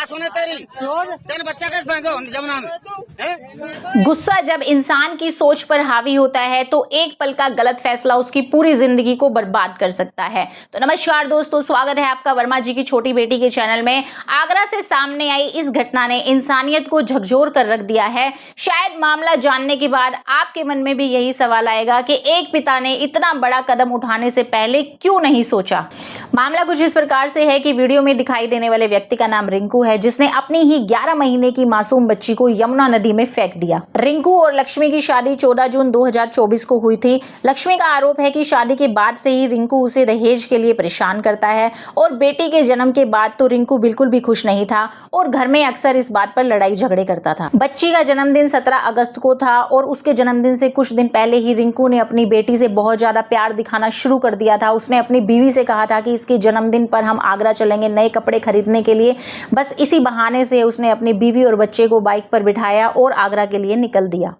सुने तेरी तेरे बच्चा कैसे फेंको जमुना में। गुस्सा जब इंसान की सोच पर हावी होता है तो एक पल का गलत फैसला उसकी पूरी जिंदगी को बर्बाद कर सकता है। तो नमस्कार दोस्तों, स्वागत है आपका वर्मा जी की छोटी बेटी के चैनल में। आगरा से सामने आई इस घटना ने इंसानियत को झकझोर कर रख दिया है। शायद मामला जानने के बाद आपके मन में भी यही सवाल आएगा कि एक पिता ने इतना बड़ा कदम उठाने से पहले क्यों नहीं सोचा। मामला कुछ इस प्रकार से है कि वीडियो में दिखाई देने वाले व्यक्ति का नाम रिंकू है, जिसने अपनी ही 11 महीने की मासूम बच्ची को यमुना नदी में फेंक दिया। रिंकू और लक्ष्मी की शादी 14 जून 2024 को हुई थी। लक्ष्मी का आरोप है कि शादी के बाद से ही रिंकू उसे दहेज के लिए परेशान करता है और बेटी के जन्म के बाद तो रिंकू बिल्कुल भी खुश नहीं था और घर में अक्सर इस बात पर लड़ाई झगड़े करता था। बच्ची का जन्मदिन 17 अगस्त को था और उसके जन्मदिन से कुछ दिन पहले ही रिंकू ने अपनी बेटी से बहुत ज्यादा प्यार दिखाना शुरू कर दिया था। उसने अपनी बीवी से कहा था कि इसके जन्मदिन पर हम आगरा चलेंगे नए कपड़े खरीदने के लिए। बस इसी बहाने से उसने अपनी बीवी और बच्चे को बाइक पर बिठाया और आगरा के लिए निकल दिया।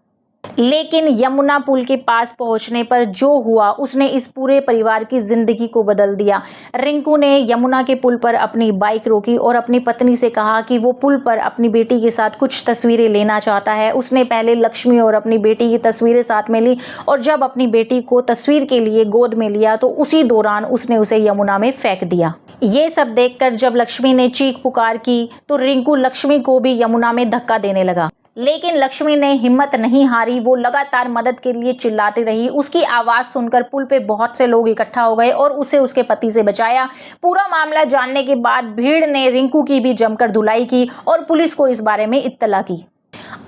लेकिन यमुना पुल के पास पहुंचने पर जो हुआ उसने इस पूरे परिवार की जिंदगी को बदल दिया। रिंकू ने यमुना के पुल पर अपनी बाइक रोकी और अपनी पत्नी से कहा कि वो पुल पर अपनी बेटी के साथ कुछ तस्वीरें लेना चाहता है। उसने पहले लक्ष्मी और अपनी बेटी की तस्वीरें साथ में ली और जब अपनी बेटी को तस्वीर के लिए गोद में लिया तो उसी दौरान उसने उसे यमुना में फेंक दिया। ये सब देखकर जब लक्ष्मी ने चीख पुकार की तो रिंकू लक्ष्मी को भी यमुना में धक्का देने लगा, लेकिन लक्ष्मी ने हिम्मत नहीं हारी। वो लगातार मदद के लिए चिल्लाती रही। उसकी आवाज सुनकर पुल पे बहुत से लोग इकट्ठा हो गए और उसे उसके पति से बचाया। पूरा मामला जानने के बाद भीड़ ने रिंकू की भी जमकर धुलाई की और पुलिस को इस बारे में इत्तला की।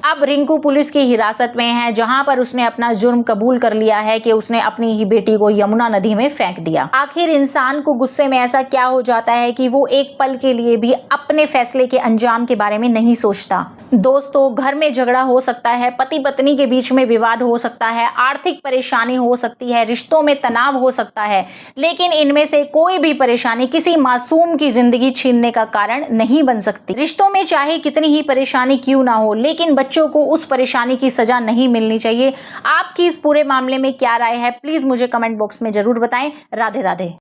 अब रिंकू पुलिस की हिरासत में है, जहां पर उसने अपना जुर्म कबूल कर लिया है कि उसने अपनी ही बेटी को यमुना नदी में फेंक दिया। आखिर इंसान को गुस्से में ऐसा क्या हो जाता है कि वो एक पल के लिए भी अपने फैसले के अंजाम के बारे में नहीं सोचता। दोस्तों, घर में झगड़ा हो सकता है, पति पत्नी के बीच में विवाद हो सकता है, आर्थिक परेशानी हो सकती है, रिश्तों में तनाव हो सकता है, लेकिन इनमें से कोई भी परेशानी किसी मासूम की जिंदगी छीनने का कारण नहीं बन सकती। रिश्तों में चाहे कितनी ही परेशानी क्यों ना हो, लेकिन बच्चों को उस परेशानी की सजा नहीं मिलनी चाहिए। आपकी इस पूरे मामले में क्या राय है, प्लीज मुझे कमेंट बॉक्स में जरूर बताएं। राधे राधे।